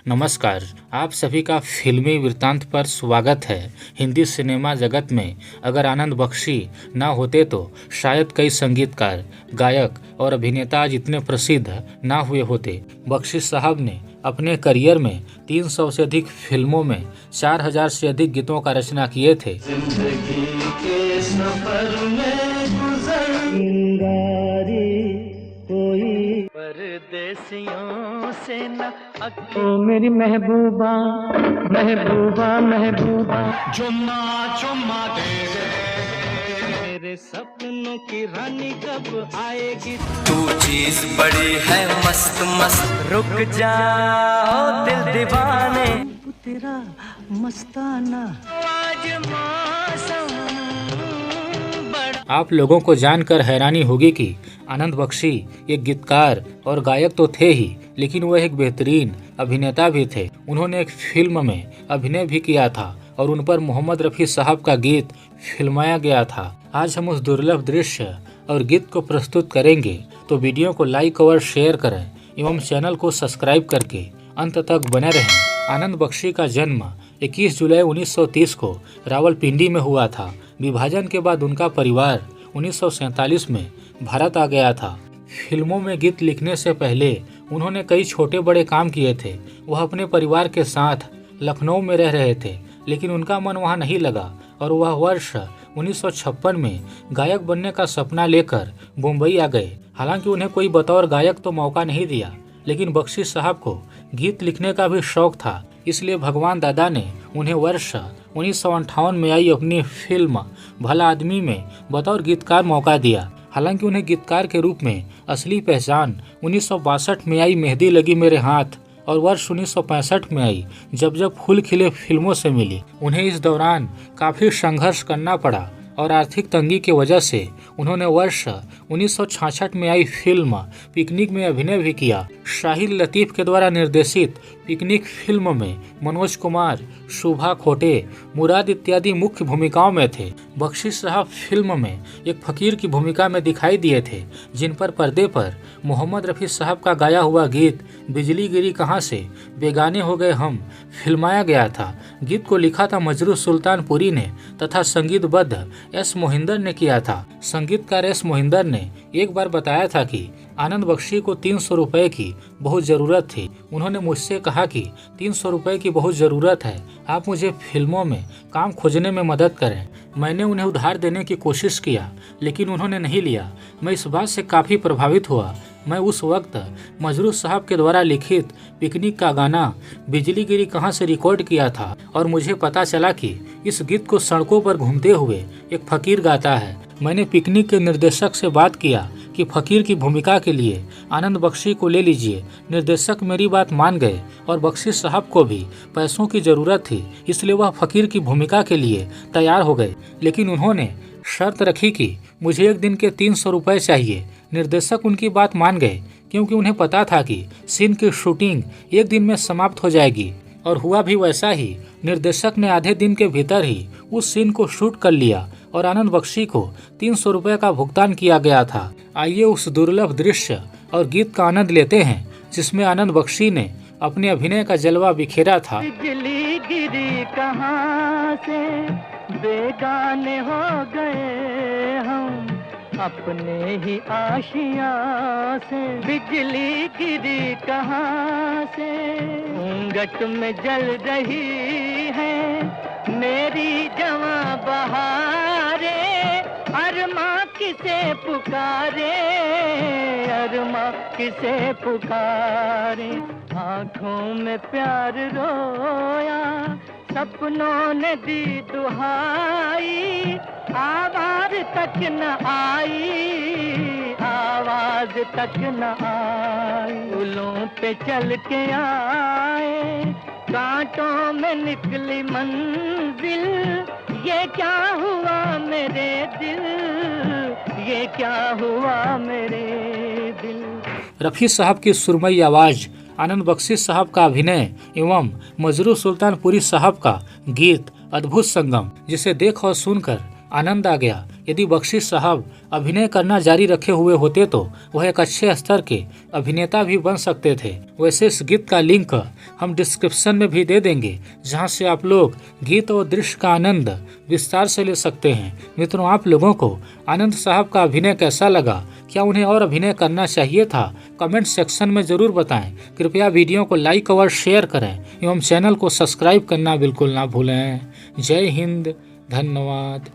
नमस्कार, आप सभी का फिल्मी वृत्तांत पर स्वागत है। हिंदी सिनेमा जगत में अगर आनंद बख्शी ना होते तो शायद कई संगीतकार, गायक और अभिनेता आज इतने प्रसिद्ध ना हुए होते। बख्शी साहब ने अपने करियर में 300 से अधिक फिल्मों में 4000 से अधिक गीतों का रचना किए थे। जिंदगी के सफर में कोई परदेसियों से न ओ मेरी महबूबा महबूबा महबूबा चुम्मा चुम्मा दे दे मेरे सपनों की रानी कब आएगी तू चीज बड़ी है मस्त मस्त रुक जाओ दिल दीवाने तेरा मस्ताना आज मौसम आप लोगों को जानकर हैरानी होगी कि आनंद बख्शी एक गीतकार और गायक तो थे ही, लेकिन वह एक बेहतरीन अभिनेता भी थे। उन्होंने एक फिल्म में अभिनय भी किया था और उन पर मोहम्मद रफ़ी साहब का गीत फिल्माया गया था। आज हम उस दुर्लभ दृश्य और गीत को प्रस्तुत करेंगे, तो वीडियो को लाइक और शेयर करें एवं चैनल को सब्सक्राइब करके अंत तक बने रहें। आनंद बख्शी का जन्म 21 जुलाई 1930 को रावलपिंडी में हुआ था। विभाजन के बाद उनका परिवार 1947 में भारत आ गया था। फिल्मों में गीत लिखने से पहले उन्होंने कई छोटे बड़े काम किए थे। वह अपने परिवार के साथ लखनऊ में रह रहे थे, लेकिन उनका मन वहां नहीं लगा और वह वर्ष 1956 में गायक बनने का सपना लेकर मुंबई आ गए। हालांकि उन्हें कोई बतौर गायक तो मौका नहीं दिया, लेकिन बख्शी साहब को गीत लिखने का भी शौक था। इसलिए भगवान दादा ने उन्हें वर्ष 1958 में आई अपनी फिल्म भला आदमी में बतौर गीतकार मौका दिया। हालांकि उन्हें गीतकार के रूप में असली पहचान 1962 में आई मेहंदी लगी मेरे हाथ और वर्ष 1965 में आई जब जब फूल खिले फिल्मों से मिली। उन्हें इस दौरान काफी संघर्ष करना पड़ा और आर्थिक तंगी की वजह से उन्होंने वर्ष 1966 में आई फिल्म पिकनिक में अभिनय भी किया। शाहिद लतीफ के द्वारा निर्देशित पिकनिक फिल्म में मनोज कुमार, शोभा खोटे, मुराद इत्यादि मुख्य भूमिकाओं में थे। बख्शी साहब फिल्म में एक फकीर की भूमिका में दिखाई दिए थे, जिन पर पर्दे पर मोहम्मद रफ़ी साहब का गाया हुआ गीत बिजली गिरी कहाँ से, बेगाने हो गए हम फिल्माया गया था। गीत को लिखा था मजरू सुल्तानपुरी ने तथा संगीतबद्ध एस मोहिंदर ने किया था। संगीतकार एस मोहिंदर ने एक बार बताया था कि आनंद बख्शी को 300 रुपए की बहुत ज़रूरत थी। उन्होंने मुझसे कहा कि 300 रुपए की बहुत ज़रूरत है, आप मुझे फिल्मों में काम खोजने में मदद करें। मैंने उन्हें उधार देने की कोशिश किया, लेकिन उन्होंने नहीं लिया। मैं इस बात से काफ़ी प्रभावित हुआ। मैं उस वक्त मजरू साहब के द्वारा लिखित पिकनिक का गाना बिजली गिरी कहाँ से रिकॉर्ड किया था और मुझे पता चला कि इस गीत को सड़कों पर घूमते हुए एक फकीर गाता है। मैंने पिकनिक के निर्देशक से बात किया कि फकीर की भूमिका के लिए आनंद बख्शी को ले लीजिए। निर्देशक मेरी बात मान गए और बख्शी साहब को भी पैसों की ज़रूरत थी, इसलिए वह फकीर की भूमिका के लिए तैयार हो गए। लेकिन उन्होंने शर्त रखी कि मुझे एक दिन के 300 रुपये चाहिए। निर्देशक उनकी बात मान गए, क्योंकि उन्हें पता था कि सीन की शूटिंग एक दिन में समाप्त हो जाएगी, और हुआ भी वैसा ही। निर्देशक ने आधे दिन के भीतर ही उस सीन को शूट कर लिया और आनंद बख्शी को 300 रुपये का भुगतान किया गया था। आइए उस दुर्लभ दृश्य और गीत का आनंद लेते हैं, जिसमें आनंद बख्शी ने अपने अभिनय का जलवा बिखेरा था। बिजली गिरी कहाँ से, बेगाने हो गए हम अपने ही आशिया से। बिजली गिरी कहाँ से, घूंघट में जल रही है मेरी जवां बहारे। अरमा किसे पुकारे, अरमा किसे पुकारे। आँखों में प्यार रोया, सपनों ने दी दुहाई, आवाज तक न आई, आवाज तक न आई। फूलों पे चल के आए, कांटों में निकली मंजिल। ये क्या हुआ मेरे दिल, ये क्या हुआ मेरे दिल। रफ़ी साहब की सुरमई आवाज़, आनंद बख्शी साहब का अभिनय एवं मजरू सुल्तानपुरी साहब का गीत, अद्भुत संगम, जिसे देख और सुनकर आनंद आ गया। यदि बख्शी साहब अभिनय करना जारी रखे हुए होते तो वह एक अच्छे स्तर के अभिनेता भी बन सकते थे। वैसे इस गीत का लिंक हम डिस्क्रिप्शन में भी दे देंगे, जहां से आप लोग गीत और दृश्य का आनंद विस्तार से ले सकते हैं। मित्रों, आप लोगों को आनंद साहब का अभिनय कैसा लगा? क्या उन्हें और अभिनय करना चाहिए था? कमेंट सेक्शन में जरूर बताएं। कृपया वीडियो को लाइक और शेयर करें एवं चैनल को सब्सक्राइब करना बिल्कुल ना भूलें। जय हिंद, धन्यवाद।